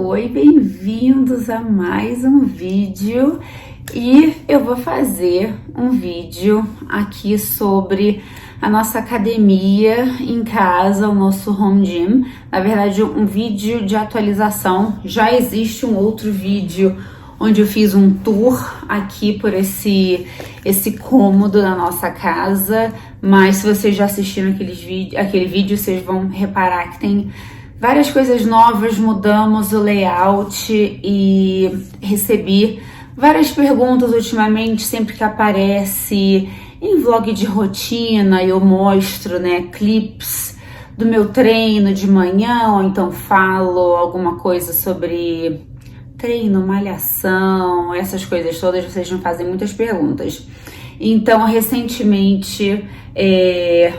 Oi, bem-vindos a mais um vídeo e eu vou fazer um vídeo aqui sobre a nossa academia em casa, o nosso home gym. Na verdade, um vídeo de atualização. Já existe um outro vídeo onde eu fiz um tour aqui por esse cômodo da nossa casa, mas se vocês já assistiram aquele vídeo, vocês vão reparar que tem várias coisas novas, mudamos o layout e recebi várias perguntas ultimamente, sempre que aparece em vlog de rotina, eu mostro, né, clips do meu treino de manhã, ou então falo alguma coisa sobre treino, malhação, essas coisas todas, vocês me fazem muitas perguntas. Então, recentemente,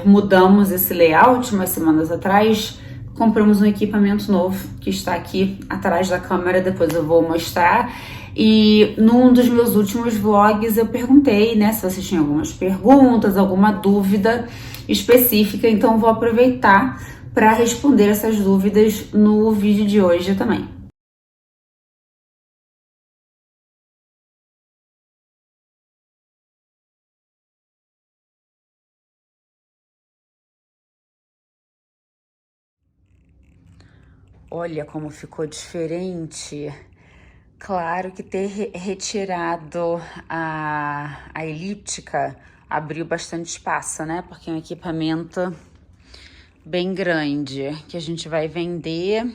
mudamos esse layout, umas semanas atrás, compramos um equipamento novo, que está aqui atrás da câmera, depois eu vou mostrar. E num dos meus últimos vlogs eu perguntei, né, se vocês tinham algumas perguntas, alguma dúvida específica, então vou aproveitar para responder essas dúvidas no vídeo de hoje também. Olha como ficou diferente. Claro que ter retirado a elíptica abriu bastante espaço, né? Porque é um equipamento bem grande que a gente vai vender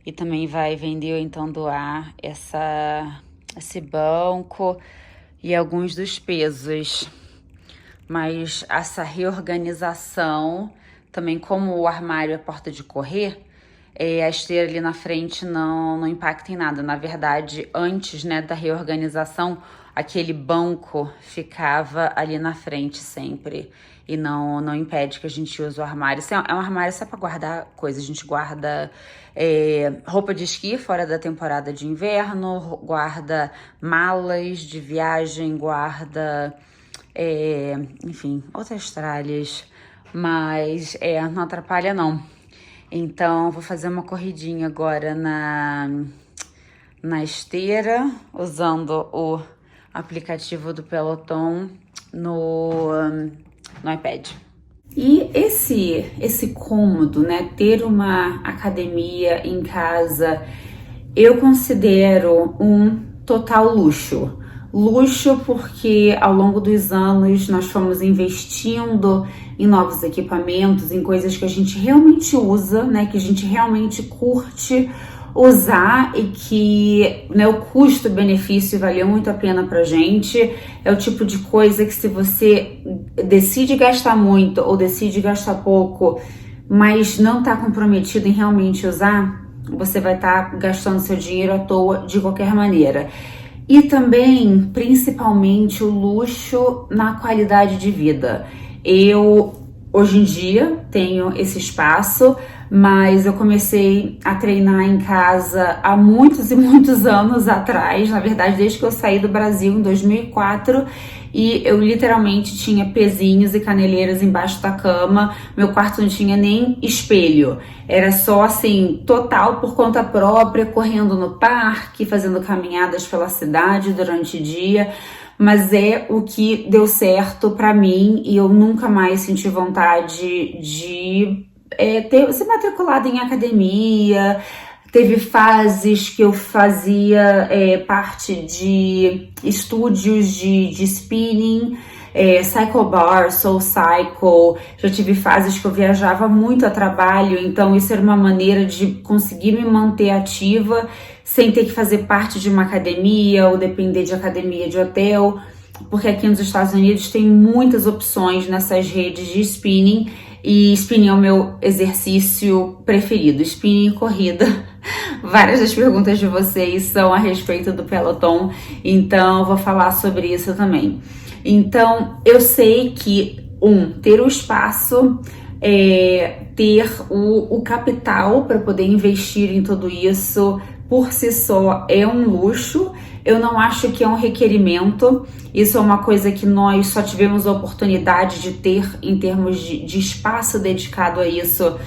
e também vai vender ou então doar esse banco e alguns dos pesos. Mas essa reorganização, também como o armário é porta de correr, a esteira ali na frente não impacta em nada. Na verdade, antes, né, da reorganização, aquele banco ficava ali na frente sempre. E não impede que a gente use o armário. Isso é um armário só para guardar coisas. A gente guarda roupa de esqui fora da temporada de inverno, guarda malas de viagem, guarda, enfim, outras tralhas. Mas não atrapalha não. Então, vou fazer uma corridinha agora na esteira, usando o aplicativo do Peloton no iPad. E esse cômodo, né, ter uma academia em casa, eu considero um total luxo. Luxo porque ao longo dos anos nós fomos investindo em novos equipamentos, em coisas que a gente realmente usa, né, que a gente realmente curte usar e que, né, o custo-benefício valeu muito a pena pra gente. É o tipo de coisa que se você decide gastar muito ou decide gastar pouco, mas não tá comprometido em realmente usar, você vai estar gastando seu dinheiro à toa de qualquer maneira. E também, principalmente, o luxo na qualidade de vida. Eu, hoje em dia, tenho esse espaço, mas eu comecei a treinar em casa há muitos e muitos anos atrás, na verdade, desde que eu saí do Brasil em 2004, e eu literalmente tinha pezinhos e caneleiras embaixo da cama, meu quarto não tinha nem espelho, era só assim, total por conta própria, correndo no parque, fazendo caminhadas pela cidade durante o dia, mas é o que deu certo pra mim e eu nunca mais senti vontade de ser matriculada em academia. Teve fases que eu fazia parte de estúdios de spinning, cycle bar, soul cycle. Já tive fases que eu viajava muito a trabalho, então isso era uma maneira de conseguir me manter ativa sem ter que fazer parte de uma academia ou depender de academia de hotel, porque aqui nos Estados Unidos tem muitas opções nessas redes de spinning, e spinning é o meu exercício preferido, spinning e corrida. Várias das perguntas de vocês são a respeito do Peloton, então eu vou falar sobre isso também. Então, eu sei que, ter o espaço, ter o capital para poder investir em tudo isso, por si só é um luxo. Eu não acho que é um requerimento. Isso é uma coisa que nós só tivemos a oportunidade de ter em termos de espaço dedicado a isso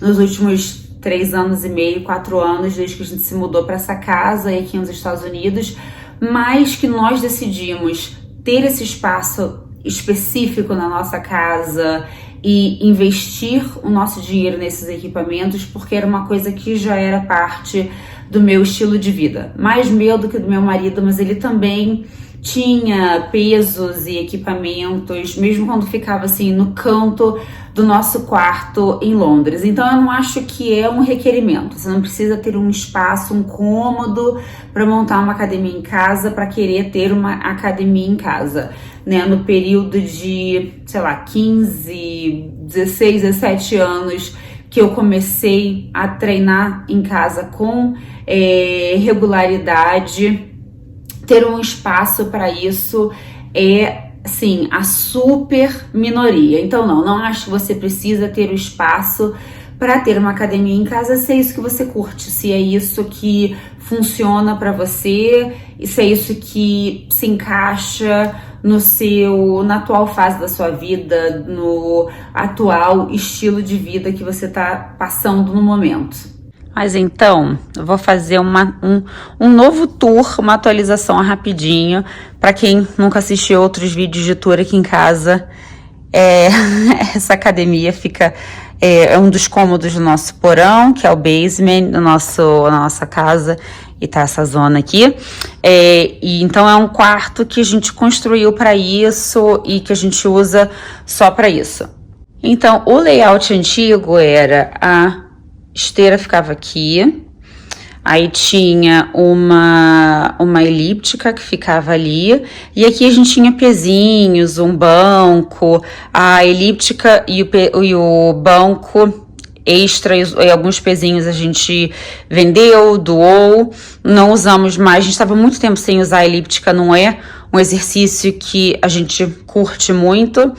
nos últimos 3 anos e meio, 4 anos, desde que a gente se mudou para essa casa aí aqui nos Estados Unidos, mas que nós decidimos ter esse espaço específico na nossa casa e investir o nosso dinheiro nesses equipamentos, porque era uma coisa que já era parte do meu estilo de vida. Mais meu do que do meu marido, mas ele também tinha pesos e equipamentos, mesmo quando ficava assim no canto do nosso quarto em Londres. Então eu não acho que é um requerimento. Você não precisa ter um espaço, um cômodo para montar uma academia em casa, para querer ter uma academia em casa, né? No período de, sei lá, 15, 16, 17 anos que eu comecei a treinar em casa com regularidade, ter um espaço para isso é, assim, a super minoria. Então não acho que você precisa ter o espaço para ter uma academia em casa, se é isso que você curte, se é isso que funciona para você, e se é isso que se encaixa na atual fase da sua vida, no atual estilo de vida que você tá passando no momento. Mas então, eu vou fazer um novo tour, uma atualização rapidinho, para quem nunca assistiu outros vídeos de tour aqui em casa. Essa academia fica... É um dos cômodos do nosso porão, que é o basement da nossa casa, e tá essa zona aqui. E então é um quarto que a gente construiu para isso e que a gente usa só para isso. Então, o layout antigo era a esteira ficava aqui, aí tinha uma elíptica que ficava ali, e aqui a gente tinha pezinhos, um banco, a elíptica e o banco extra e alguns pezinhos a gente vendeu, doou, não usamos mais. A gente estava muito tempo sem usar a elíptica, não é um exercício que a gente curte muito.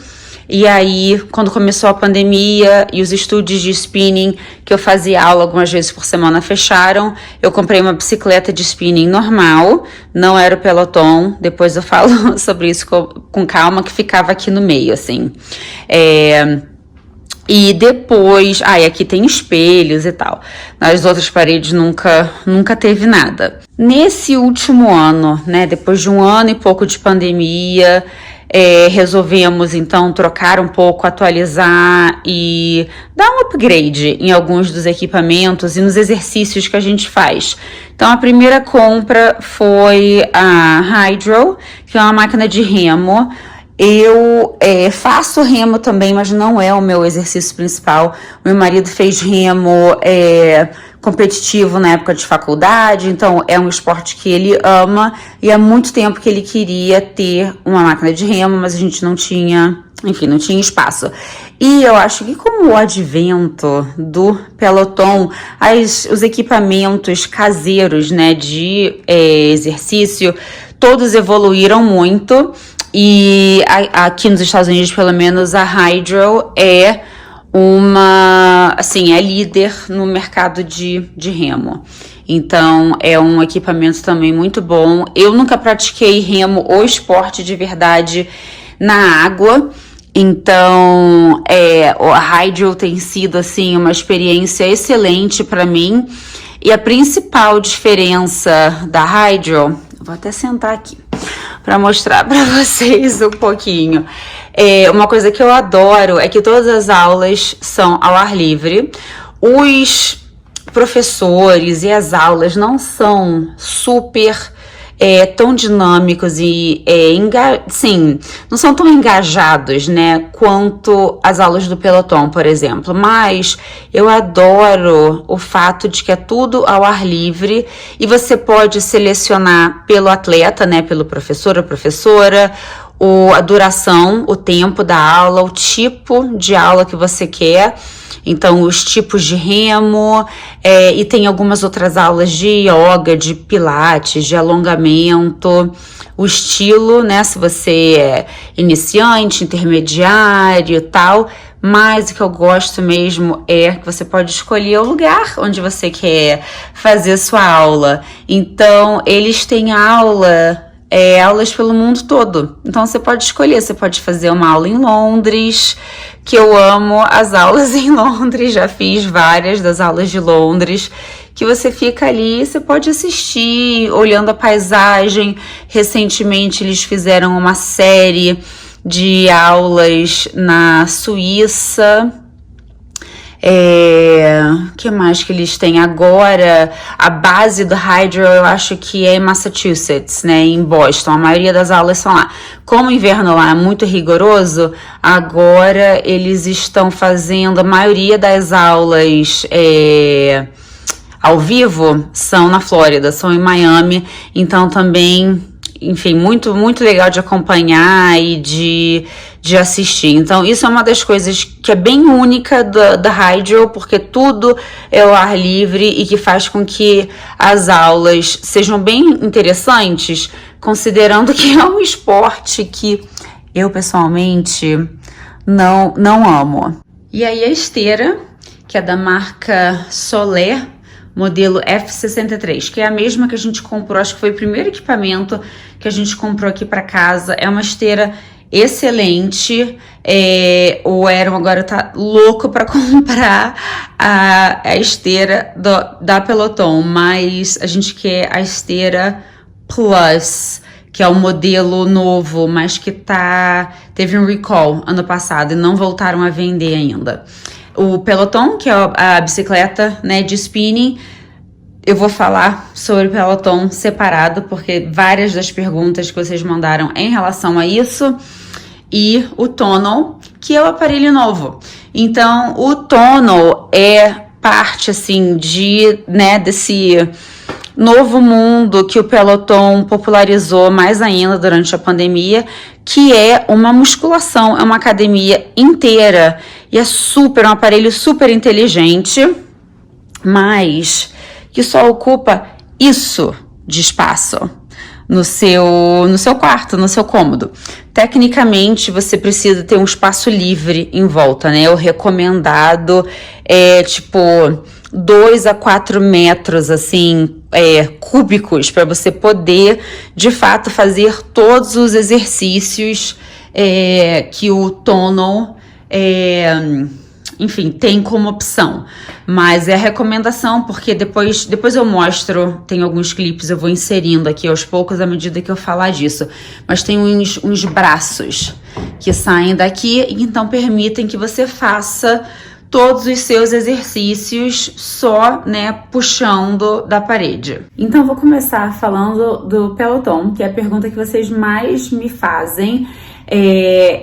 E aí, quando começou a pandemia e os estúdios de spinning que eu fazia aula algumas vezes por semana fecharam, eu comprei uma bicicleta de spinning normal, não era o Peloton, depois eu falo sobre isso com calma, que ficava aqui no meio, assim. E depois, e aqui tem espelhos e tal. Nas outras paredes nunca teve nada. Nesse último ano, né, depois de 1 ano e pouco de pandemia, resolvemos então trocar um pouco, atualizar e dar um upgrade em alguns dos equipamentos e nos exercícios que a gente faz. Então a primeira compra foi a Hydrow, que é uma máquina de remo. Eu faço remo também, mas não é o meu exercício principal. Meu marido fez remo competitivo na época de faculdade, então é um esporte que ele ama e há muito tempo que ele queria ter uma máquina de remo, mas a gente não tinha espaço. E eu acho que com o advento do Peloton, os equipamentos caseiros, né, de exercício, todos evoluíram muito. E aqui nos Estados Unidos, pelo menos, a Hydrow é líder no mercado de remo. Então, é um equipamento também muito bom. Eu nunca pratiquei remo ou esporte de verdade na água. Então, a Hydrow tem sido, assim, uma experiência excelente para mim. E a principal diferença da Hydrow, vou até sentar aqui para mostrar para vocês um pouquinho. Uma coisa que eu adoro é que todas as aulas são ao ar livre. Os professores e as aulas não são super tão dinâmicos e não são tão engajados, né, quanto as aulas do Peloton, por exemplo. Mas eu adoro o fato de que é tudo ao ar livre e você pode selecionar pelo atleta, né, pelo professor ou professora, a duração, o tempo da aula, o tipo de aula que você quer. Então, os tipos de remo, e tem algumas outras aulas de yoga, de pilates, de alongamento, o estilo, né, se você é iniciante, intermediário e tal, mas o que eu gosto mesmo é que você pode escolher o lugar onde você quer fazer sua aula. Então, eles têm aula aulas pelo mundo todo. Então você pode escolher, você pode fazer uma aula em Londres, que eu amo as aulas em Londres, já fiz várias das aulas de Londres, que você fica ali, você pode assistir, olhando a paisagem. Recentemente eles fizeram uma série de aulas na Suíça. Que mais que eles têm agora? A base do Hydro eu acho que é em Massachusetts, né, em Boston. A maioria das aulas são lá. Como o inverno lá é muito rigoroso, agora eles estão fazendo a maioria das aulas ao vivo são na Flórida, são em Miami. Então também, enfim, muito, muito legal de acompanhar e de assistir. Então, isso é uma das coisas que é bem única da Hydro, porque tudo é ao ar livre e que faz com que as aulas sejam bem interessantes, considerando que é um esporte que eu, pessoalmente, não amo. E aí, a esteira, que é da marca Soler, modelo F63, que é a mesma que a gente comprou, acho que foi o primeiro equipamento que a gente comprou aqui para casa. É uma esteira excelente. O Aaron agora tá louco para comprar a esteira da Peloton, mas a gente quer a esteira Plus, que é o modelo novo, mas que teve um recall ano passado e não voltaram a vender ainda. O Peloton, que é a bicicleta, né, de spinning, eu vou falar sobre o Peloton separado, porque várias das perguntas que vocês mandaram em relação a isso. E o Tonal, que é o aparelho novo. Então, o Tonal é parte, assim, desse novo mundo que o Peloton popularizou mais ainda durante a pandemia, que é uma musculação, é uma academia inteira e é um aparelho super inteligente, mas que só ocupa isso de espaço no seu quarto, no seu cômodo. Tecnicamente, você precisa ter um espaço livre em volta, né? O recomendado é, 2 a 4 metros, assim, cúbicos, para você poder, de fato, fazer todos os exercícios que o Tonal, enfim, tem como opção. Mas é a recomendação, porque depois eu mostro, tem alguns clipes, eu vou inserindo aqui aos poucos à medida que eu falar disso. Mas tem uns braços que saem daqui e então permitem que você faça todos os seus exercícios só, né, puxando da parede. Então vou começar falando do Peloton, que é a pergunta que vocês mais me fazem.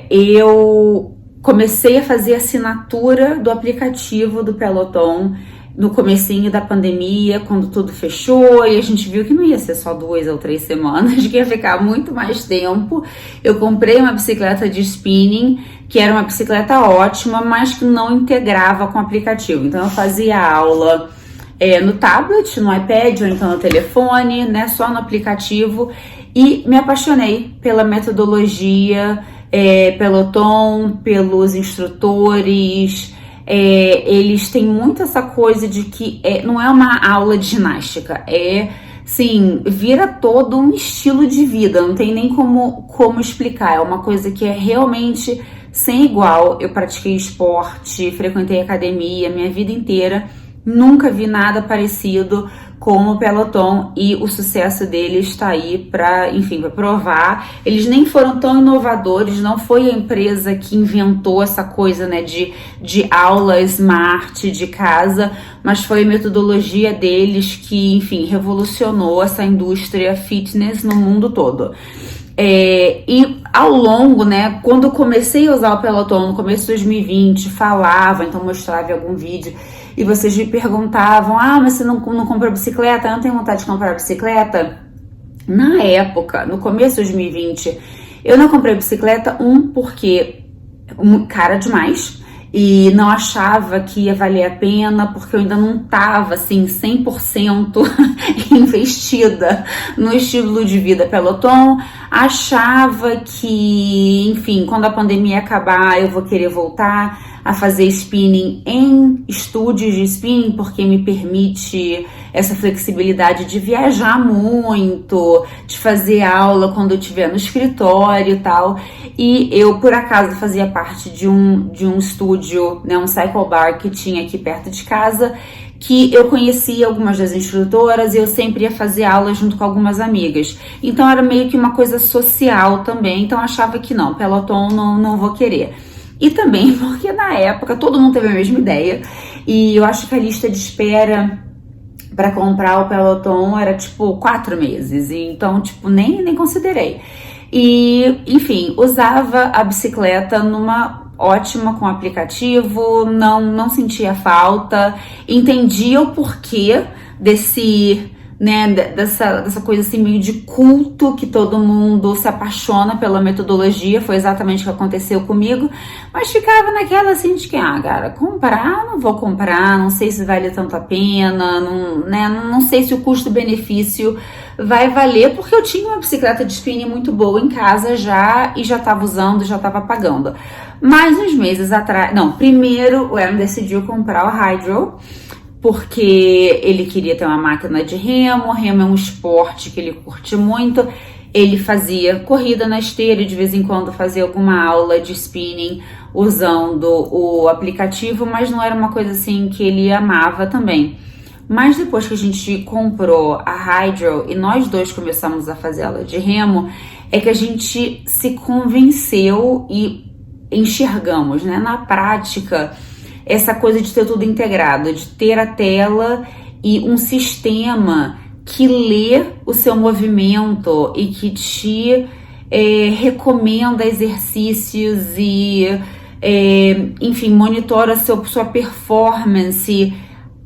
Eu comecei a fazer assinatura do aplicativo do Peloton no comecinho da pandemia, quando tudo fechou e a gente viu que não ia ser só 2 ou 3 semanas, que ia ficar muito mais tempo. Eu comprei uma bicicleta de spinning, que era uma bicicleta ótima, mas que não integrava com o aplicativo. Então eu fazia aula no tablet, no iPad ou então no telefone, né, só no aplicativo, e me apaixonei pela metodologia Peloton, pelos instrutores. Eles têm muito essa coisa de que não é uma aula de ginástica, sim, vira todo um estilo de vida, não tem nem como explicar, é uma coisa que é realmente sem igual. Eu pratiquei esporte, frequentei academia minha vida inteira, nunca vi nada parecido com o Peloton, e o sucesso deles está aí para provar. Eles nem foram tão inovadores, não foi a empresa que inventou essa coisa, né, de aula smart de casa, mas foi a metodologia deles que, enfim, revolucionou essa indústria fitness no mundo todo. E ao longo, né, quando eu comecei a usar o Peloton no começo de 2020, falava, então mostrava em algum vídeo, e vocês me perguntavam, mas você não comprou bicicleta? Eu não tenho vontade de comprar bicicleta? Na época, no começo de 2020, eu não comprei bicicleta, porque cara demais, e não achava que ia valer a pena, porque eu ainda não tava, assim, 100% investida no estilo de vida Peloton. Achava que, enfim, quando a pandemia acabar, eu vou querer voltar a fazer spinning em estúdios de spinning, porque me permite essa flexibilidade de viajar muito, de fazer aula quando eu estiver no escritório e tal. E eu, por acaso, fazia parte de um estúdio, né, um cycle bar que tinha aqui perto de casa, que eu conhecia algumas das instrutoras e eu sempre ia fazer aula junto com algumas amigas. Então era meio que uma coisa social também, então eu achava que não, Peloton não vou querer. E também porque na época todo mundo teve a mesma ideia e eu acho que a lista de espera para comprar o Peloton era tipo 4 meses, então tipo nem considerei. E enfim, usava a bicicleta numa ótima com o aplicativo, não sentia falta, entendia o porquê dessa coisa assim meio de culto que todo mundo se apaixona pela metodologia, foi exatamente o que aconteceu comigo, mas ficava naquela assim de que, cara, comprar, não vou comprar, não sei se vale tanto a pena, não sei se o custo-benefício vai valer, porque eu tinha uma bicicleta de spinning muito boa em casa já, e já estava usando, já estava pagando. Mas uns meses atrás, primeiro o Aaron decidiu comprar o Hydrow, porque ele queria ter uma máquina de remo. Remo é um esporte que ele curte muito. Ele fazia corrida na esteira e de vez em quando fazia alguma aula de spinning usando o aplicativo, mas não era uma coisa assim que ele amava também. Mas depois que a gente comprou a Hydrow e nós dois começamos a fazer aula de remo, é que a gente se convenceu e enxergamos, né, na prática, essa coisa de ter tudo integrado, de ter a tela e um sistema que lê o seu movimento e que te recomenda exercícios e, enfim, monitora sua performance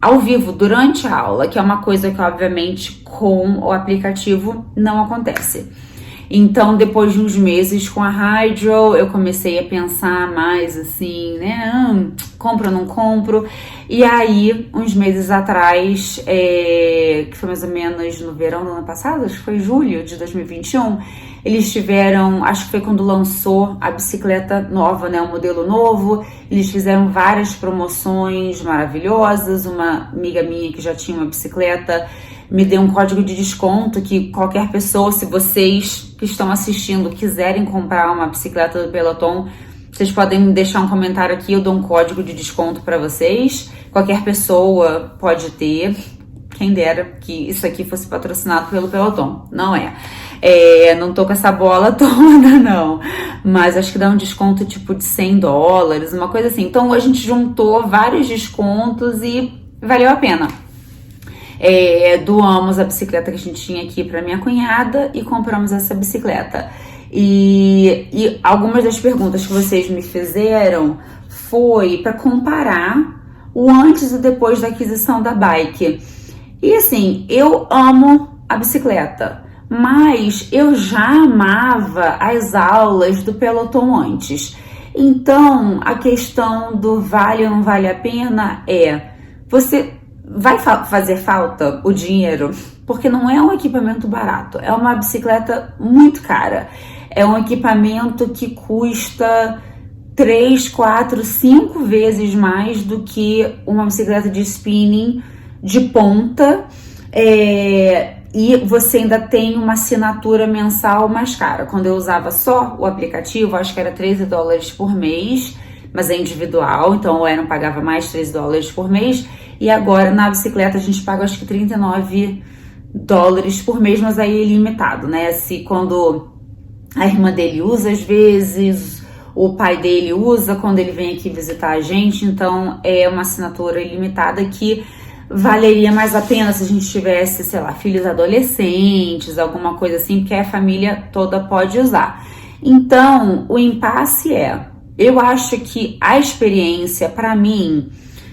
ao vivo durante a aula, que é uma coisa que, obviamente, com o aplicativo não acontece. Então, depois de uns meses com a Hydrow, eu comecei a pensar mais assim, né? Compro ou não compro? E aí, uns meses atrás, que foi mais ou menos no verão do ano passado, acho que foi julho de 2021, eles tiveram, acho que foi quando lançou a bicicleta nova, né? O modelo novo. Eles fizeram várias promoções maravilhosas. Uma amiga minha que já tinha uma bicicleta me deu um código de desconto que qualquer pessoa, se vocês que estão assistindo quiserem comprar uma bicicleta do Peloton, vocês podem deixar um comentário aqui, eu dou um código de desconto para vocês. Qualquer pessoa pode ter. Quem dera que isso aqui fosse patrocinado pelo Peloton. Não é. Não tô com essa bola toda, não. Mas acho que dá um desconto tipo de $100, uma coisa assim. Então a gente juntou vários descontos e valeu a pena. Doamos a bicicleta que a gente tinha aqui para minha cunhada e compramos essa bicicleta. E algumas das perguntas que vocês me fizeram foi para comparar o antes e depois da aquisição da bike. E assim, eu amo a bicicleta, mas eu já amava as aulas do Peloton antes. Então, a questão do vale ou não vale a pena você vai fazer falta o dinheiro, porque não é um equipamento barato, é uma bicicleta muito cara. É um equipamento que custa 3, 4, 5 vezes mais do que uma bicicleta de spinning de ponta, e você ainda tem uma assinatura mensal mais cara. Quando eu usava só o aplicativo, acho que era $13 por mês, mas é individual, então o Aaron pagava mais $13 por mês, e agora na bicicleta a gente paga acho que $39 por mês, mas aí é ilimitado, né? Quando a irmã dele usa às vezes, o pai dele usa quando ele vem aqui visitar a gente, então é uma assinatura ilimitada que valeria mais a pena se a gente tivesse, sei lá, filhos adolescentes, alguma coisa assim, porque a família toda pode usar. Então, o impasse eu acho que a experiência, para mim,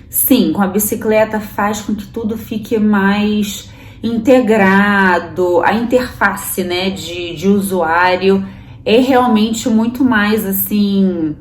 sim, com a bicicleta faz com que tudo fique mais integrado, a interface, né, de usuário é realmente muito mais, assim,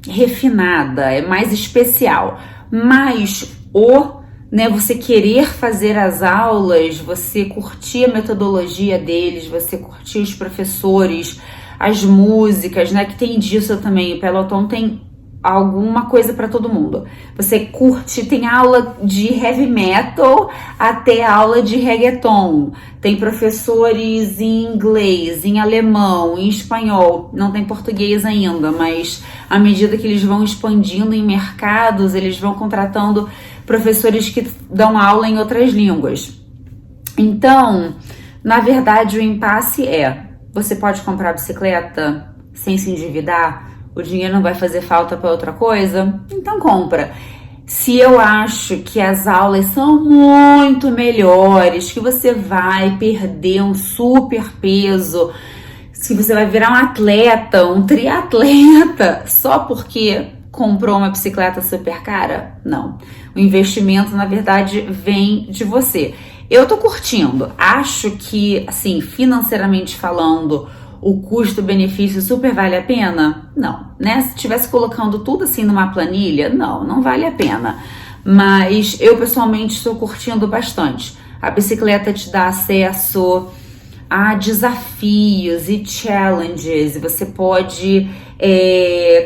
refinada, é mais especial, mas o né, você querer fazer as aulas, você curtir a metodologia deles, você curtir os professores, as músicas, né, que tem disso também. O Peloton tem alguma coisa para todo mundo. Você curte, tem aula de heavy metal até aula de reggaeton. Tem professores em inglês, em alemão, em espanhol. Não tem português ainda, mas à medida que eles vão expandindo em mercados, eles vão contratando professores que dão aula em outras línguas. Então, na verdade, o impasse é: você pode comprar bicicleta sem se endividar? O dinheiro não vai fazer falta para outra coisa? Então compra. Se eu acho que as aulas são muito melhores, que você vai perder um super peso, se você vai virar um atleta, um triatleta, só porque comprou uma bicicleta super cara? Não. O investimento, na verdade, vem de você. Eu tô curtindo. Acho que, assim, financeiramente falando, o custo-benefício super vale a pena? Não, né? Se estivesse colocando tudo assim numa planilha, não vale a pena. Mas eu pessoalmente estou curtindo bastante. A bicicleta te dá acesso a desafios e challenges. Você pode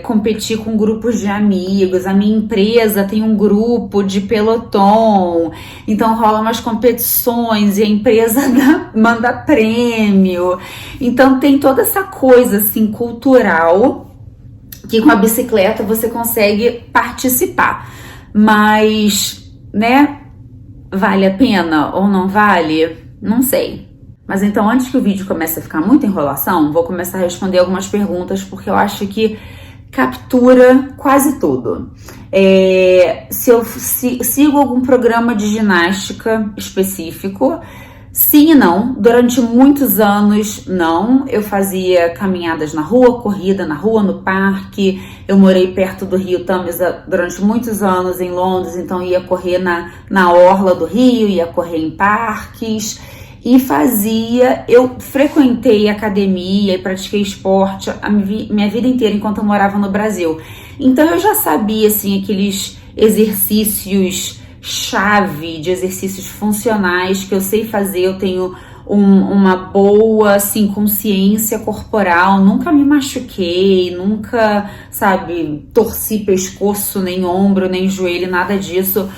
competir com grupos de amigos. A minha empresa tem um grupo de Peloton, então rola umas competições e a empresa manda prêmio. Então tem toda essa coisa assim cultural que com a bicicleta você consegue participar. Mas, né, vale a pena ou não vale? Não sei. Mas então, antes que o vídeo comece a ficar muita enrolação, vou começar a responder algumas perguntas, porque eu acho que captura quase tudo. Se eu sigo algum programa de ginástica específico, sim e não. Durante muitos anos, não. Eu fazia caminhadas na rua, corrida na rua, no parque. Eu morei perto do Rio Tamisa durante muitos anos em Londres, então ia correr na orla do Rio, ia correr em parques. Eu frequentei academia e pratiquei esporte minha vida inteira enquanto eu morava no Brasil. Então eu já sabia, assim, aqueles exercícios chave, de exercícios funcionais que eu sei fazer. Eu tenho uma boa, assim, consciência corporal, nunca me machuquei, nunca, sabe, torci pescoço, nem ombro, nem joelho, nada disso,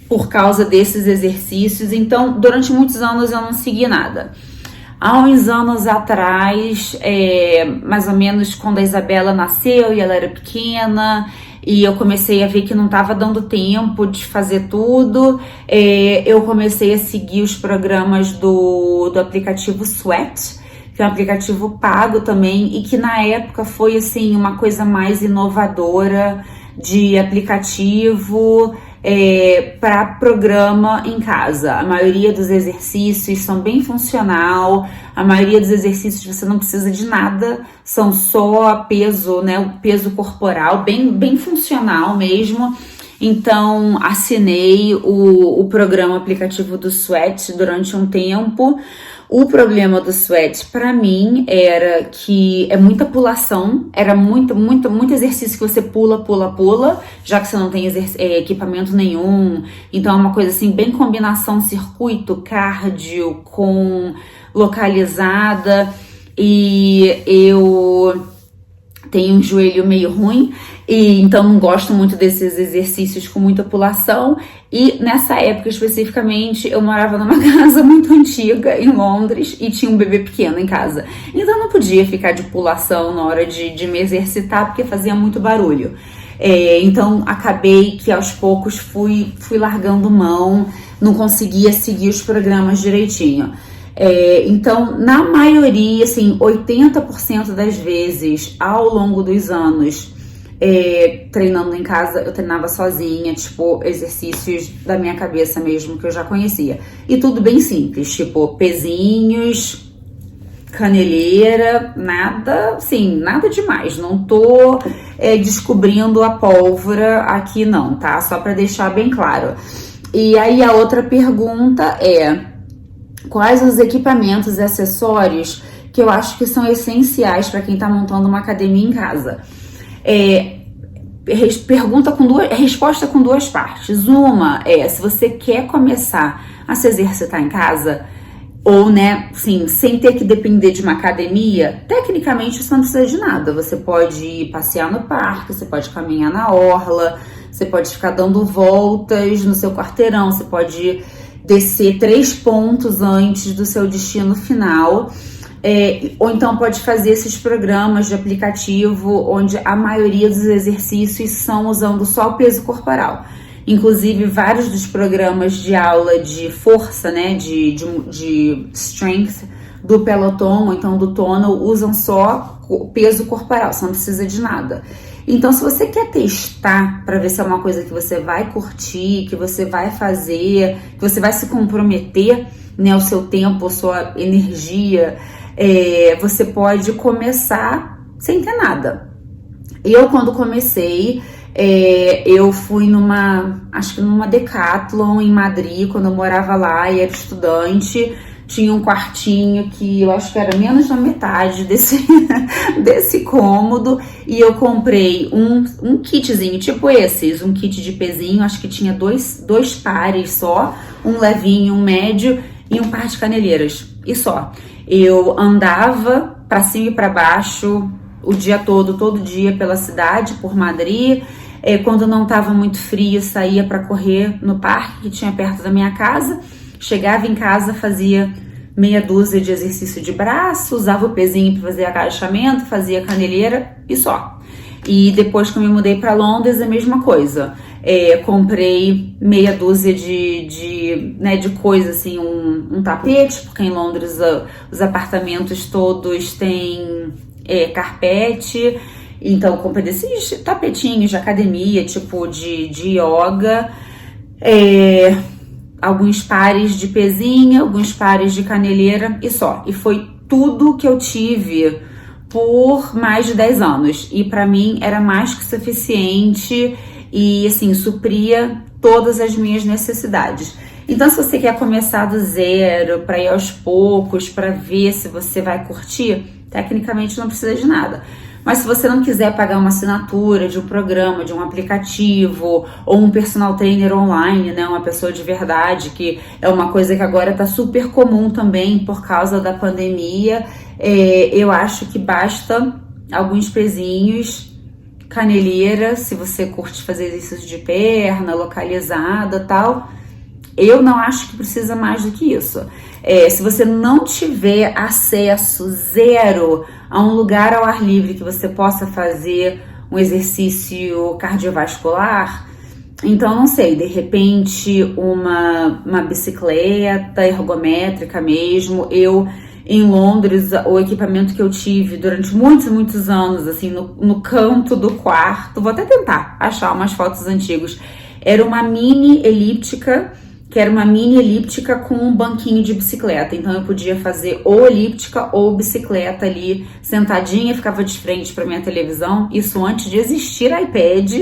por causa desses exercícios. Então, durante muitos anos eu não segui nada. Há uns anos atrás, mais ou menos quando a Isabela nasceu e ela era pequena, e eu comecei a ver que não estava dando tempo de fazer tudo, eu comecei a seguir os programas do aplicativo Sweat, que é um aplicativo pago também, e que na época foi assim uma coisa mais inovadora de aplicativo para programa em casa. A maioria dos exercícios são bem funcional, a maioria dos exercícios você não precisa de nada, são só peso, né, o peso corporal, bem funcional mesmo. Então assinei o programa aplicativo do Sweat durante um tempo. O problema do Sweat para mim era que é muita pulação, era muito exercício que você pula, já que você não tem equipamento nenhum. Então é uma coisa assim, bem combinação circuito, cardio com localizada, e eu tenho um joelho meio ruim, e então não gosto muito desses exercícios com muita pulação. E nessa época especificamente eu morava numa casa muito antiga em Londres e tinha um bebê pequeno em casa, então eu não podia ficar de pulação na hora de me exercitar, porque fazia muito barulho. Então acabei que aos poucos fui largando mão, não conseguia seguir os programas direitinho. Então, na maioria, assim, 80% das vezes ao longo dos anos, treinando em casa, eu treinava sozinha, tipo, exercícios da minha cabeça mesmo, que eu já conhecia. E tudo bem simples, tipo, pezinhos, caneleira, nada demais. Não tô descobrindo a pólvora aqui não, tá? Só pra deixar bem claro. E aí a outra pergunta é: quais os equipamentos e acessórios que eu acho que são essenciais para quem está montando uma academia em casa? resposta com duas partes. Uma é, se você quer começar a se exercitar em casa, ou, né, assim, sem ter que depender de uma academia, tecnicamente você não precisa de nada. Você pode ir passear no parque, você pode caminhar na orla, você pode ficar dando voltas no seu quarteirão, você pode descer 3 pontos antes do seu destino final. Ou então pode fazer esses programas de aplicativo onde a maioria dos exercícios são usando só o peso corporal. Inclusive, vários dos programas de aula de força, né, de strength do Peloton, ou então do Tonal, usam só o peso corporal, você não precisa de nada. Então, se você quer testar para ver se é uma coisa que você vai curtir, que você vai fazer, que você vai se comprometer, né, o seu tempo, a sua energia, você pode começar sem ter nada. Eu, quando comecei, eu fui acho que numa Decathlon em Madrid, quando eu morava lá e era estudante. Tinha um quartinho que eu acho que era menos da metade desse cômodo, e eu comprei um kitzinho, tipo esses, um kit de pezinho, acho que tinha dois pares só, um levinho, um médio e um par de caneleiras, e só. Eu andava pra cima e pra baixo o dia todo dia pela cidade, por Madrid. Quando não estava muito frio, saía para correr no parque que tinha perto da minha casa. Chegava em casa, fazia meia dúzia de exercício de braço, usava o pezinho para fazer agachamento, fazia caneleira e só. E depois que eu me mudei para Londres, a mesma coisa. Comprei meia dúzia de coisa, assim, um tapete, porque em Londres os apartamentos todos têm carpete. Então, comprei desses tapetinhos de academia, tipo de yoga, alguns pares de pezinha, alguns pares de caneleira e só. E foi tudo que eu tive por mais de 10 anos. E pra mim era mais que suficiente e, assim, supria todas as minhas necessidades. Então, se você quer começar do zero, pra ir aos poucos, pra ver se você vai curtir, tecnicamente não precisa de nada. Mas se você não quiser pagar uma assinatura de um programa, de um aplicativo, ou um personal trainer online, né, uma pessoa de verdade, que é uma coisa que agora tá super comum também por causa da pandemia, eu acho que basta alguns pezinhos, caneleira, se você curte fazer exercício de perna, localizada e tal. Eu não acho que precisa mais do que isso. Se você não tiver acesso zero a um lugar ao ar livre que você possa fazer um exercício cardiovascular, então, não sei, de repente uma bicicleta ergométrica mesmo. Em Londres, o equipamento que eu tive durante muitos anos, assim, no canto do quarto, vou até tentar achar umas fotos antigas, era uma mini elíptica, com um banquinho de bicicleta. Então eu podia fazer ou elíptica ou bicicleta ali, sentadinha, ficava de frente para minha televisão, isso antes de existir iPad.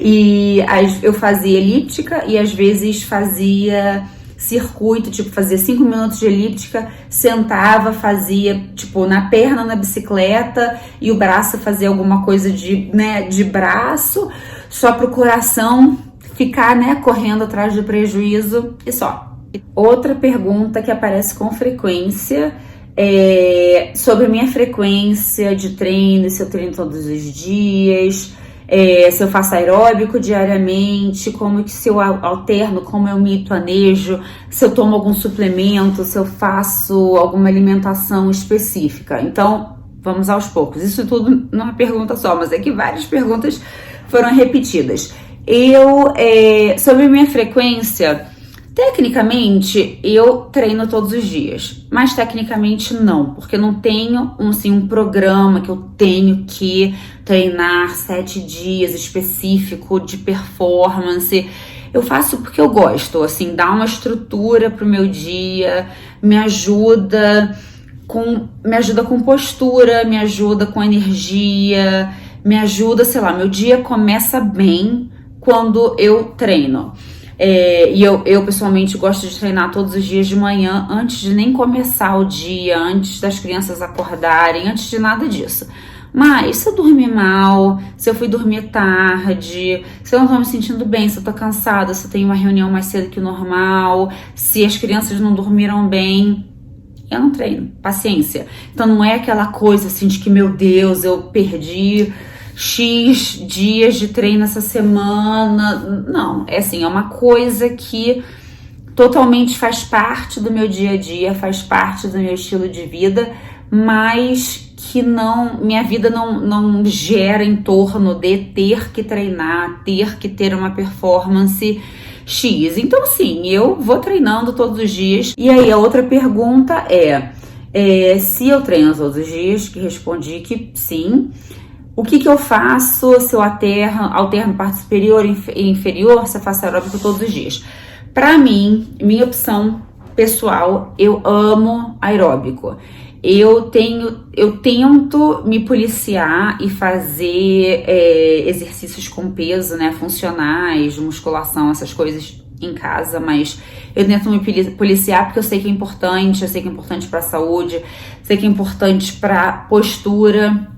E eu fazia elíptica e às vezes fazia circuito, tipo, fazia 5 minutos de elíptica, sentava, fazia, tipo, na perna na bicicleta e o braço fazia alguma coisa de braço, só pro coração ficar, né, correndo atrás do prejuízo e só. Outra pergunta que aparece com frequência é sobre minha frequência de treino, se eu treino todos os dias, se eu faço aeróbico diariamente, se eu alterno, como eu me planejo, se eu tomo algum suplemento, se eu faço alguma alimentação específica. Então, vamos aos poucos. Isso tudo numa pergunta só, mas é que várias perguntas foram repetidas. Sobre minha frequência, tecnicamente eu treino todos os dias, mas tecnicamente não, porque eu não tenho um programa que eu tenho que treinar 7 dias específico de performance. Eu faço porque eu gosto, assim, dá uma estrutura pro meu dia, me ajuda com postura, me ajuda com energia, me ajuda, sei lá, meu dia começa bem quando eu treino. E eu pessoalmente gosto de treinar todos os dias de manhã, antes de nem começar o dia, antes das crianças acordarem, antes de nada disso. Mas se eu dormir mal, se eu fui dormir tarde, se eu não tô me sentindo bem, se eu tô cansada, se eu tenho uma reunião mais cedo que o normal, se as crianças não dormiram bem, eu não treino, paciência. Então não é aquela coisa assim de que, meu Deus, eu perdi X dias de treino essa semana. Não, é assim, é uma coisa que totalmente faz parte do meu dia a dia, faz parte do meu estilo de vida, mas que não, minha vida não gera em torno de ter que treinar, ter que ter uma performance X. Então, sim, eu vou treinando todos os dias. E aí, a outra pergunta se eu treino todos os dias, que respondi que sim. O que eu faço se eu alterno parte superior e inferior, se eu faço aeróbico todos os dias? Pra mim, minha opção pessoal, eu amo aeróbico. Eu tento me policiar e fazer exercícios com peso, né, funcionais, musculação, essas coisas em casa, mas eu tento me policiar porque eu sei que é importante, para a saúde, sei que é importante para postura,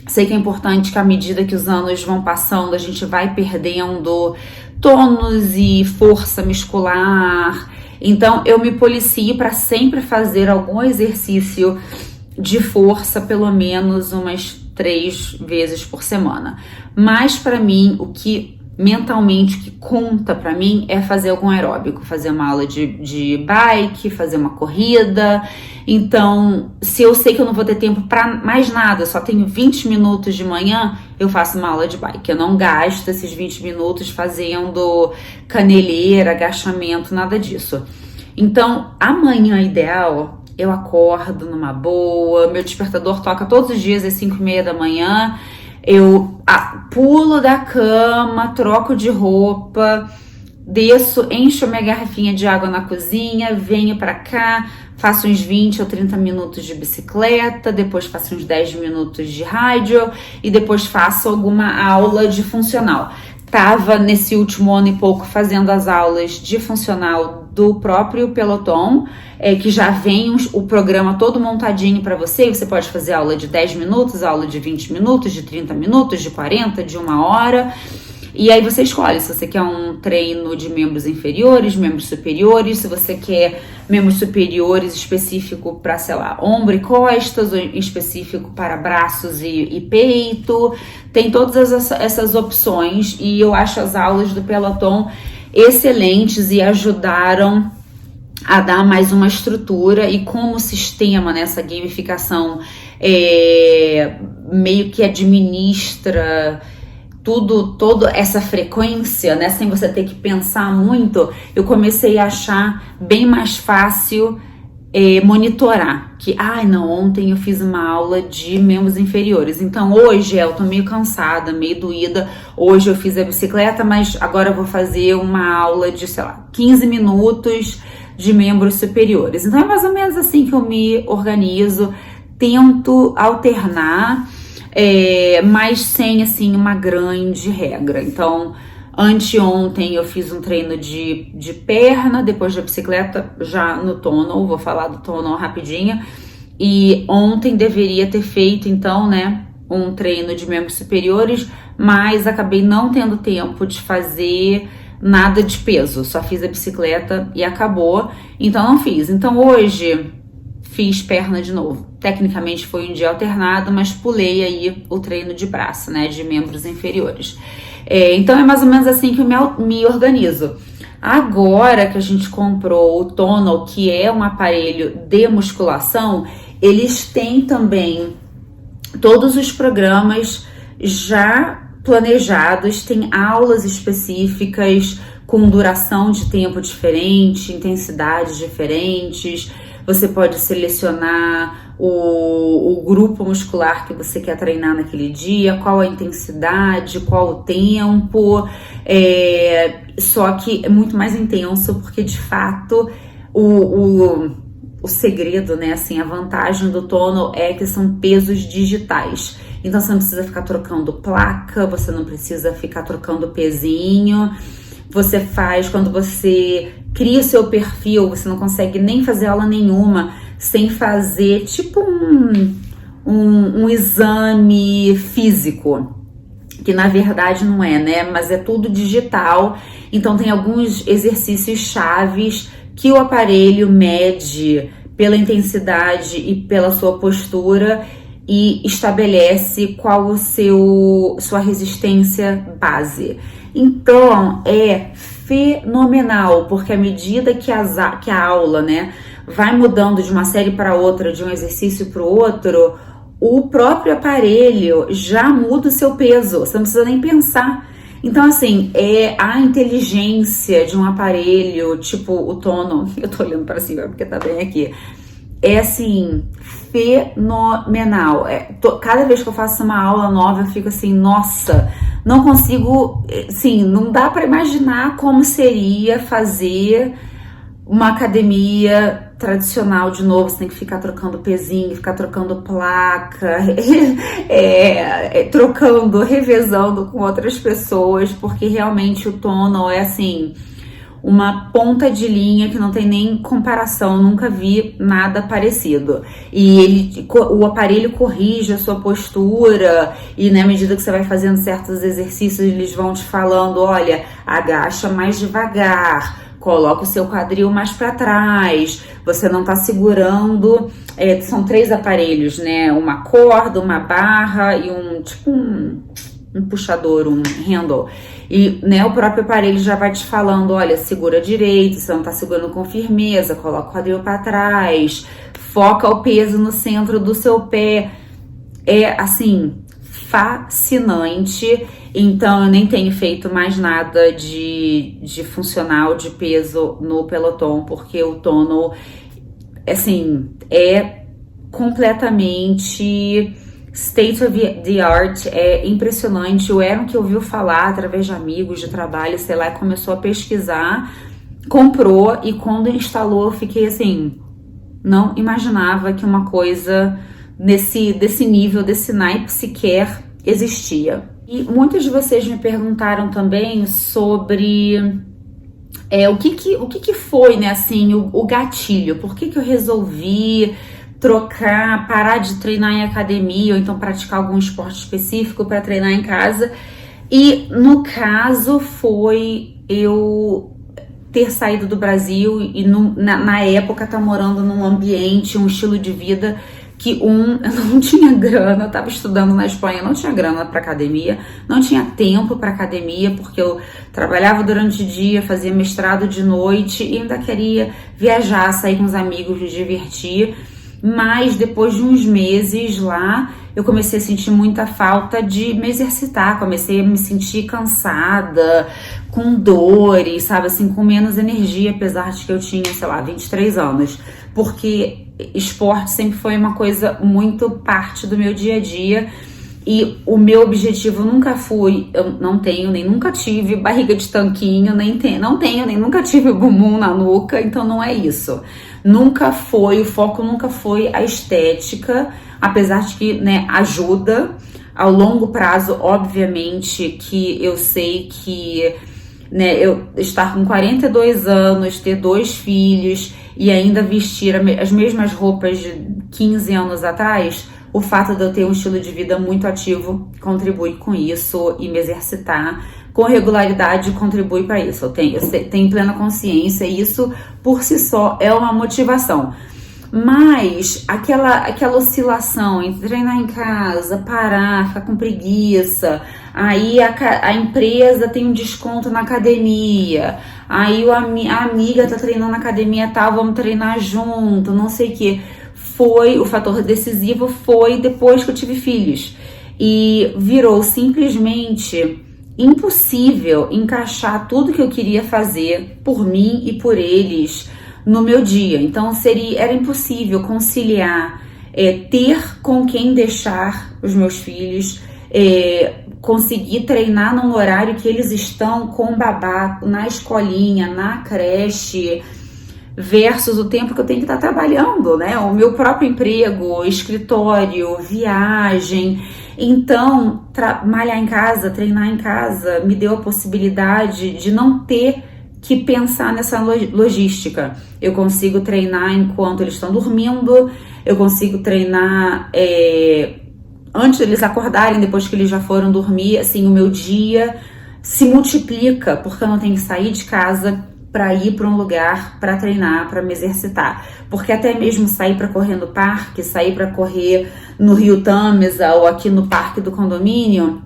sei que é importante que à medida que os anos vão passando, a gente vai perdendo tônus e força muscular. Então, eu me policio para sempre fazer algum exercício de força, pelo menos umas 3 vezes por semana. Mas, para mim, o que mentalmente que conta para mim é fazer algum aeróbico, fazer uma aula de bike, fazer uma corrida. Então, se eu sei que eu não vou ter tempo para mais nada, só tenho 20 minutos de manhã, eu faço uma aula de bike. Eu não gasto esses 20 minutos fazendo caneleira, agachamento, nada disso. Então, amanhã ideal, eu acordo numa boa, meu despertador toca todos os dias às 5h30 da manhã, eu pulo da cama, troco de roupa, desço, encho minha garrafinha de água na cozinha, venho pra cá, faço uns 20 ou 30 minutos de bicicleta, depois faço uns 10 minutos de rádio e depois faço alguma aula de funcional. Tava nesse último ano e pouco fazendo as aulas de funcional do próprio Peloton, que já vem o programa todo montadinho para você. Você pode fazer aula de 10 minutos, aula de 20 minutos, de 30 minutos, de 40, de 1 hora. E aí você escolhe se você quer um treino de membros inferiores, membros superiores, se você quer membros superiores específico para, sei lá, ombro e costas, ou específico para braços e peito. Tem todas essas opções e eu acho as aulas do Peloton excelentes e ajudaram a dar mais uma estrutura e como sistema nessa gamificação meio que administra toda essa frequência, né, sem você ter que pensar muito, eu comecei a achar bem mais fácil monitorar, que, ontem eu fiz uma aula de membros inferiores, então hoje eu tô meio cansada, meio doída, hoje eu fiz a bicicleta, mas agora eu vou fazer uma aula de, 15 minutos de membros superiores. Então é mais ou menos assim que eu me organizo, tento alternar, mas sem, assim, uma grande regra. Então, anteontem eu fiz um treino de perna, depois da bicicleta, já no tonal, vou falar do tonal rapidinho. E ontem deveria ter feito, então, né, um treino de membros superiores, mas acabei não tendo tempo de fazer nada de peso. Só fiz a bicicleta e acabou. Então, não fiz. Então, hoje fiz perna de novo. Tecnicamente foi um dia alternado, mas pulei aí o treino de braço, né, de membros inferiores. Então é mais ou menos assim que eu me organizo. Agora que a gente comprou o Tonal, que é um aparelho de musculação, eles têm também todos os programas já planejados, tem aulas específicas com duração de tempo diferente, intensidades diferentes. Você pode selecionar o grupo muscular que você quer treinar naquele dia, qual a intensidade, qual o tempo, só que é muito mais intenso, porque de fato o segredo, né, assim, a vantagem do Tonal é que são pesos digitais. Então você não precisa ficar trocando placa, você não precisa ficar trocando pezinho. Você faz, quando você cria o seu perfil, você não consegue nem fazer aula nenhuma sem fazer tipo um exame físico, que na verdade não é, né? Mas é tudo digital. Então tem alguns exercícios chaves que o aparelho mede pela intensidade e pela sua postura e estabelece qual sua resistência base. Então é fenomenal, porque à medida que a aula, né, vai mudando de uma série para outra, de um exercício para o outro, o próprio aparelho já muda o seu peso, você não precisa nem pensar. Então, assim, é a inteligência de um aparelho, tipo o Tono, eu tô olhando para cima porque tá bem aqui, é assim, fenomenal. Cada vez que eu faço uma aula nova, eu fico assim, nossa, não consigo, assim, não dá para imaginar como seria fazer uma academia tradicional de novo. Você tem que ficar trocando pezinho, ficar trocando placa, trocando, revezando com outras pessoas, porque realmente o Tono é assim, uma ponta de linha que não tem nem comparação, nunca vi nada parecido. E o aparelho corrige a sua postura e, né, à medida que você vai fazendo certos exercícios, eles vão te falando, olha, agacha mais devagar, coloca o seu quadril mais para trás, você não tá segurando, são 3 aparelhos, né, uma corda, uma barra e um puxador, um handle. E, né, o próprio aparelho já vai te falando, olha, segura direito, você não tá segurando com firmeza, coloca o quadril para trás, foca o peso no centro do seu pé. É, assim, fascinante. Então, eu nem tenho feito mais nada de funcional, de peso no Peloton, porque o Tono, assim, é completamente state of the art, é impressionante. O Aaron, que ouviu falar através de amigos de trabalho, sei lá, começou a pesquisar, comprou, e quando instalou eu fiquei assim, não imaginava que uma coisa desse nível, desse naipe sequer existia. E muitos de vocês me perguntaram também sobre o que foi, né, assim, o gatilho, por que eu resolvi parar de treinar em academia ou então praticar algum esporte específico para treinar em casa. E no caso foi eu ter saído do Brasil e na época tá morando num ambiente, um estilo de vida que eu não tinha grana, eu tava estudando na Espanha, não tinha grana para academia, não tinha tempo para academia, porque eu trabalhava durante o dia, fazia mestrado de noite e ainda queria viajar, sair com os amigos, me divertir. Mas depois de uns meses lá, eu comecei a sentir muita falta de me exercitar, comecei a me sentir cansada, com dores, sabe, assim, com menos energia, apesar de que eu tinha, sei lá, 23 anos, porque esporte sempre foi uma coisa muito parte do meu dia a dia. E o meu objetivo nunca foi, eu não tenho, nem nunca tive barriga de tanquinho, nem nunca tive bumbum na nuca, então não é isso. O foco nunca foi a estética, apesar de que, né, ajuda ao longo prazo, obviamente, que eu sei que, né, eu estar com 42 anos, ter 2 filhos e ainda vestir as mesmas roupas de 15 anos atrás, o fato de eu ter um estilo de vida muito ativo contribui com isso, e me exercitar com regularidade contribui para isso. Eu tenho plena consciência, e isso por si só é uma motivação. Mas aquela oscilação entre treinar em casa, parar, ficar com preguiça, aí a empresa tem um desconto na academia, aí a amiga tá treinando na academia tal, vamos treinar junto, não sei o que. O fator decisivo foi depois que eu tive filhos, e virou simplesmente impossível encaixar tudo que eu queria fazer por mim e por eles no meu dia. Então era impossível conciliar ter com quem deixar os meus filhos, conseguir treinar num horário que eles estão com babá na escolinha, na creche, versus o tempo que eu tenho que estar trabalhando, né? O meu próprio emprego, escritório, viagem. Então, malhar em casa, treinar em casa, me deu a possibilidade de não ter que pensar nessa logística. Eu consigo treinar enquanto eles estão dormindo, eu consigo treinar antes deles acordarem, depois que eles já foram dormir. Assim, o meu dia se multiplica, porque eu não tenho que sair de casa para ir para um lugar para treinar, para me exercitar. Porque até mesmo sair para correr no parque, sair para correr no Rio Tâmisa ou aqui no parque do condomínio,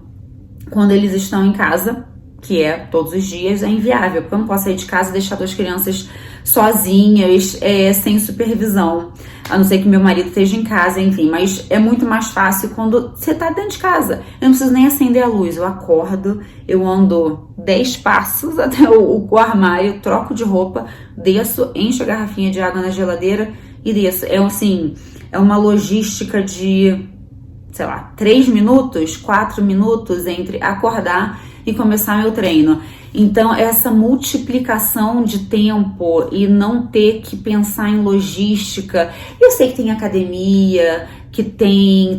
quando eles estão em casa, que é todos os dias, é inviável, porque eu não posso sair de casa e deixar 2 crianças sozinhas, sem supervisão, a não ser que meu marido esteja em casa, enfim, mas é muito mais fácil quando você tá dentro de casa. Eu não preciso nem acender a luz, eu acordo, eu ando 10 passos até o armário, troco de roupa, desço, encho a garrafinha de água na geladeira e desço. É uma logística de, sei lá, 3 minutos, 4 minutos entre acordar e começar meu treino. Então, essa multiplicação de tempo e não ter que pensar em logística. Eu sei que tem academia, que tem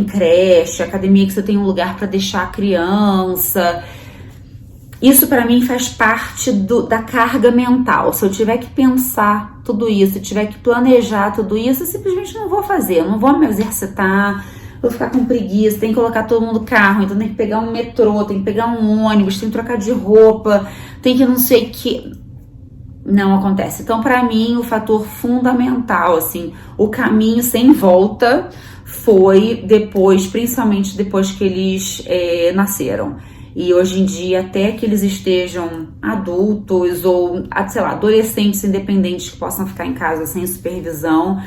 creche, academia que você tem um lugar para deixar a criança. Isso para mim faz parte da carga mental. Se eu tiver que pensar tudo isso, se eu tiver que planejar tudo isso, eu simplesmente não vou fazer, eu não vou me exercitar. Vou ficar com preguiça, tem que colocar todo mundo no carro, então tem que pegar um metrô, tem que pegar um ônibus, tem que trocar de roupa, tem que não sei o que. Não acontece. Então, pra mim, o fator fundamental, assim, o caminho sem volta foi depois, principalmente depois que eles nasceram. E hoje em dia, até que eles estejam adultos ou, sei lá, adolescentes independentes que possam ficar em casa sem supervisão,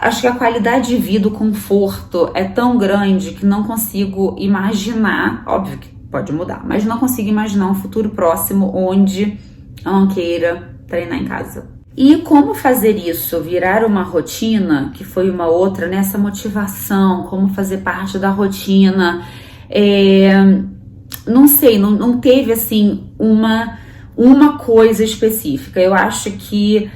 acho que a qualidade de vida, o conforto é tão grande que não consigo imaginar, óbvio que pode mudar, mas não consigo imaginar um futuro próximo onde eu não queira treinar em casa. E como fazer isso, virar uma rotina, que foi uma outra, né? Essa motivação, como fazer parte da rotina, não sei, não teve assim uma coisa específica. Eu acho que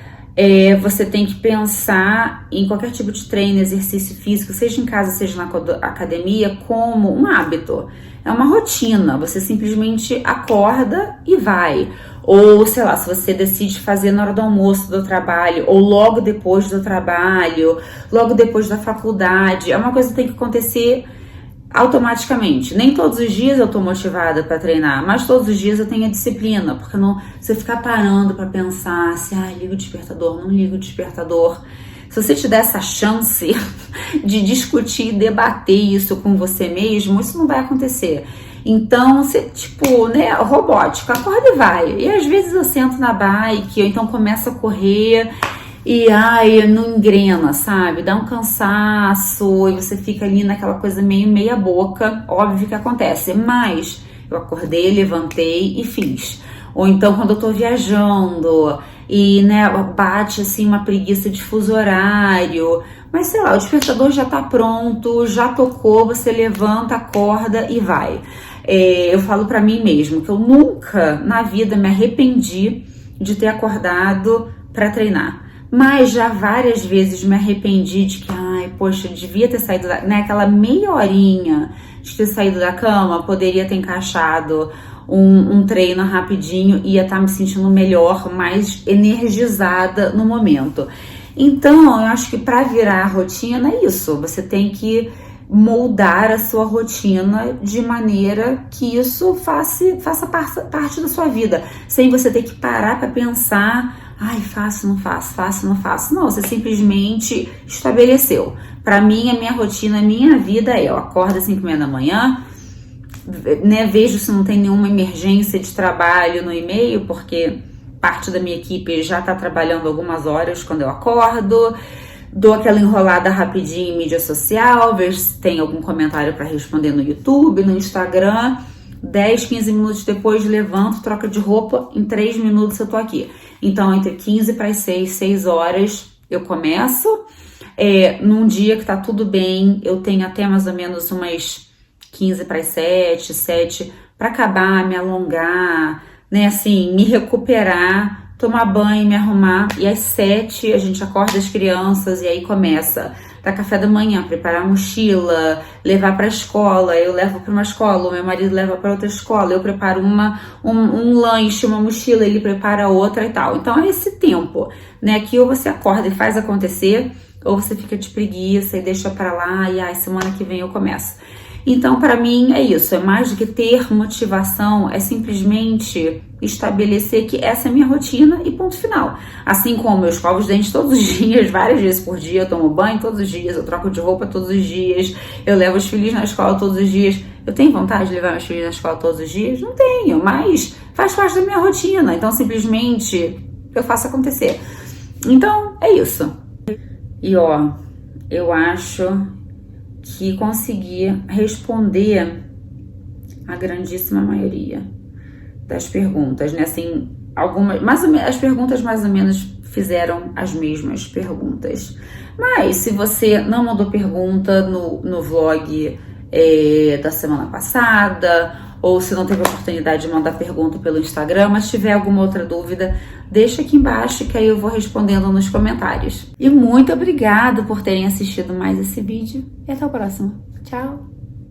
você tem que pensar em qualquer tipo de treino, exercício físico, seja em casa, seja na academia, como um hábito. É uma rotina, você simplesmente acorda e vai. Ou, sei lá, se você decide fazer na hora do almoço do trabalho, ou logo depois do trabalho, logo depois da faculdade, é uma coisa que tem que acontecer automaticamente. Nem todos os dias eu tô motivada para treinar, mas todos os dias eu tenho a disciplina, porque não, você ficar parando para pensar se liga o despertador, não liga o despertador. Se você te der essa chance de discutir, debater isso com você mesmo, isso não vai acontecer. Então, você, robótico, acorda e vai. E às vezes eu sento na bike, ou então começo a correr e não engrena, sabe? Dá um cansaço e você fica ali naquela coisa meio meia boca. Óbvio que acontece, mas eu acordei, levantei e fiz. Ou então quando eu tô viajando e, bate assim uma preguiça de fuso horário, mas sei lá, o despertador já tá pronto, já tocou, você levanta, acorda e vai. Eu falo pra mim mesmo que eu nunca na vida me arrependi de ter acordado pra treinar. Mas já várias vezes me arrependi de que, poxa, eu devia ter saído, aquela meia horinha de ter saído da cama, poderia ter encaixado um treino rapidinho, ia estar me sentindo melhor, mais energizada no momento. Então, eu acho que para virar a rotina é isso, você tem que moldar a sua rotina de maneira que isso faça parte da sua vida, sem você ter que parar para pensar, faço, não faço, faço, não faço. Não, você simplesmente estabeleceu. Para mim, a minha rotina, a minha vida eu acordo às 5h30 da manhã, vejo se não tem nenhuma emergência de trabalho no e-mail, porque parte da minha equipe já está trabalhando algumas horas quando eu acordo, dou aquela enrolada rapidinho em mídia social, vejo se tem algum comentário para responder no YouTube, no Instagram, 10, 15 minutos depois levanto, troca de roupa, em 3 minutos eu tô aqui. Então, entre 15 para as 6 horas eu começo. Num dia que tá tudo bem, eu tenho até mais ou menos umas 15 para as 7 para acabar, me alongar, me recuperar, tomar banho, me arrumar. E às 7 a gente acorda as crianças e aí começa dar café da manhã, preparar a mochila, levar para a escola, eu levo para uma escola, o meu marido leva para outra escola, eu preparo um lanche, uma mochila, ele prepara outra e tal. Então é esse tempo, né, que ou você acorda e faz acontecer, ou você fica de preguiça e deixa para lá e semana que vem eu começo. Então, para mim, é isso. É mais do que ter motivação, é simplesmente estabelecer que essa é a minha rotina e ponto final. Assim como eu escovo os dentes todos os dias, várias vezes por dia, eu tomo banho todos os dias, eu troco de roupa todos os dias, eu levo os filhos na escola todos os dias. Eu tenho vontade de levar meus filhos na escola todos os dias? Não tenho, mas faz parte da minha rotina. Então, simplesmente, eu faço acontecer. Então, é isso. E, eu acho que consegui responder a grandíssima maioria das perguntas, né? Assim, as perguntas mais ou menos fizeram as mesmas perguntas. Mas se você não mandou pergunta no vlog da semana passada, ou se não teve oportunidade de mandar pergunta pelo Instagram, mas tiver alguma outra dúvida, deixa aqui embaixo que aí eu vou respondendo nos comentários. E muito obrigada por terem assistido mais esse vídeo e até o próximo. Tchau!